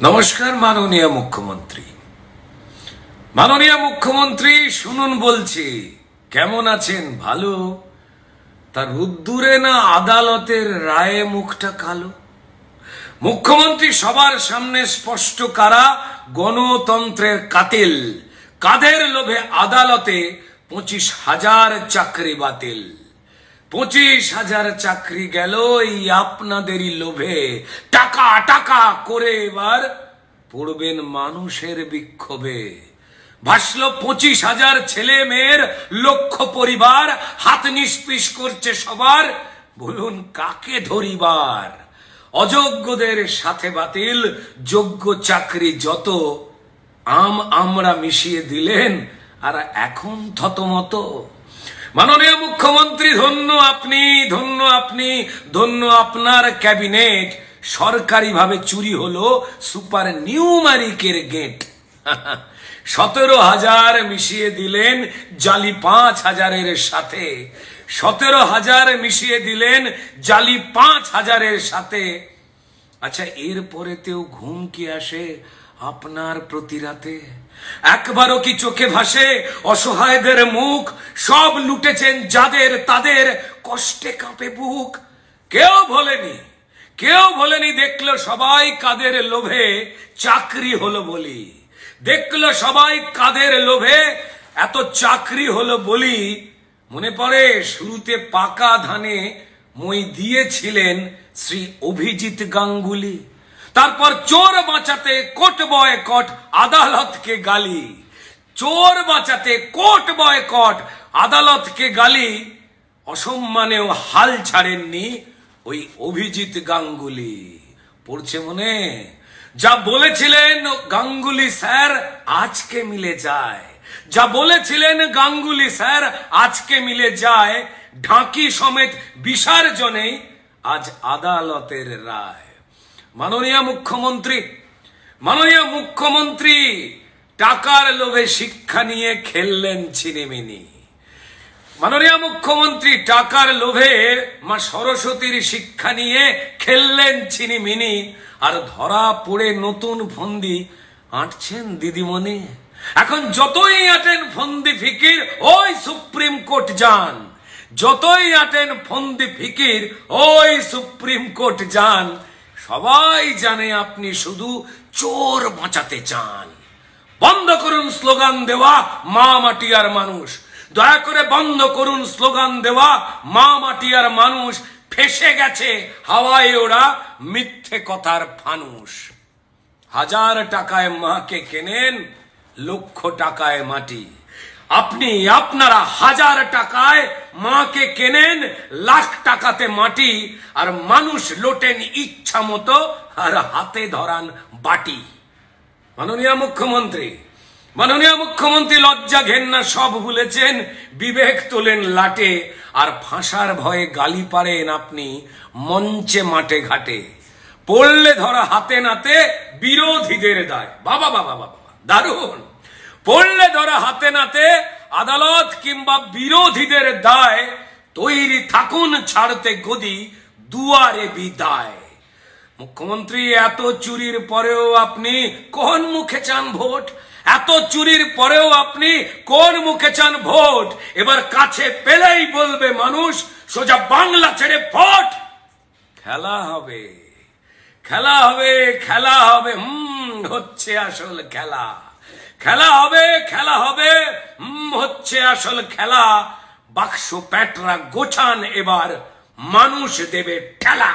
নমস্কার মাননীয় মুখ্যমন্ত্রী। মাননীয় মুখ্যমন্ত্রী শুনুন বলছি, কেমন আছেন? ভালো? তার রুদ্দুরে না আদালতের রায়ে মুখটা কালো? মুখ্যমন্ত্রী সবার সামনে স্পষ্ট কারা গণতন্ত্রের কাতিল। কাদের লোভে আদালতে 25,000 চাকরি বাতিল। 25,000 চাকরি গেল এই আপনাদেরই লোভে। টাকা টাকা করে এবার পড়বেন মানুষের বিক্ষোভে। ভাসল 25,000 ছেলে মেয়ের লক্ষ পরিবার। হাত নিষ্পিস করছে সবার, বলুন কাকে ধরিবার? অযোগ্যদের সাথে বাতিল, যোগ্য চাকরি যত আমরা মিশিয়ে দিলেন আর এখন থতমত। মাননীয় মুখ্যমন্ত্রী ধন্য আপনি, ধন্য আপনি, ধন্য আপনার ক্যাবিনেট। সরকারিভাবে চুরি হলো সুপার নিউমারিকের গেট। 17,000 মিশিয়ে দিলেন জালি 5,000-এর সাথে। 17,000 মিশিয়ে দিলেন জালি 5,000-এর সাথে। আচ্ছা, এরপরেতেও ঘুম কি আসে আপনার প্রতি রাতে? একবারও কি চোখে ভাসে অসহায়দের মুখ? সব লুটেছেন যাদের তাদের কষ্টে কাঁপে বুক। কেউ ভোলেনি, দেখলো সবাই কাদের লোভে চাকরি হলো বলি। দেখলো সবাই কাদের লোভে এত চাকরি হলো বলি। মনে পড়ে শুরুতে পাকা ধানে মই দিয়েছিলেন শ্রী অভিজিৎ গাঙ্গুলি। তারপর চোর বাঁচাতে কোর্ট বয়কট, আদালতকে গালি। চোর বাঁচাতে কোর্ট বয়কট, আদালতকে গালি। অসম্মানেও হাল ছাড়েননি ওই অভিজিৎ গাঙ্গুলি। পড়ছে মনে? যা বলেছিলেন গাঙ্গুলি স্যার আজকে মিলে যায়। যা বলেছিলেন গাঙ্গুলি স্যার আজকে মিলে যায়। ঢাকি সমেত বিসর্জনেই আজ আদালতের রায়। মাননীয় মুখ্যমন্ত্রী টাকার লোভে শিক্ষা নিয়ে খেললেন ছিনিমিনি। মাননীয় মুখ্যমন্ত্রী টাকার লোভে মা সরস্বতীর শিক্ষা নিয়ে খেললেন ছিনিমিনি। আর ধরা পড়ে নতুন ফন্দি আঁটছেন দিদিমণি। এখন যতই আঁটেন ফন্দি ফিকির ওই সুপ্রিম কোর্ট যান। যতই আঁটেন ফন্দি ফিকির ওই সুপ্রিম কোর্ট যান। সবাই জানে আপনি শুধু চোর বাঁচাতে চান। বন্ধ করুন স্লোগান দেওয়া মা মাটি আর মানুষ। দয়া করে বন্ধ করুন স্লোগান দেওয়া মা মাটি আর মানুষ। ফেসে গেছে হাওয়ায় ওরা মিথ্যে কথার ফানুষ। 1,000 টাকায় মাকে কেনেন, 1,00,000 টাকায় মাটি। আপনারা 1,000 টাকায় মাকে কেনেন, 1,00,000 টাকাতে মাটি। আর মানুষ লোটেন ইচ্ছা মতো আর হাতে ধরান বাটি। মাননীয় মুখ্যমন্ত্রী লজ্জা ঘেন্না সব ভুলেছেন, বিবেক তোলেন লাটে। আর ফাঁসার ভয়ে গালি পারেন আপনি মঞ্চে মাঠে ঘাটে। পড়লে ধরা হাতে নাতে বিরোধীদের দায়। বাবা বাবা বাবা, দারুণ! পড়লে ধরা হাতে নাতে আদালত কিংবা বিরোধীদের দায়। তৈরি থাকুন ছাড়তে গদি, দুয়ারে বিদায়। মুখ্যমন্ত্রী, এত চুরির পরেও আপনি কোন মুখে চান ভোট? এত চুরির পরেও আপনি কোন মুখে চান ভোট? এবার কাছে পেলেই বলবে মানুষ সোজা বাংলা ছেড়ে ভোট। খেলা হবে, খেলা হবে, খেলা হবে। হচ্ছে আসল খেলা। খেলা হবে, খেলা হবে। হচ্ছে আসল খেলা। বাক্স প্যাটরা গোছান, এবার মানুষ দেবে ঠেলা।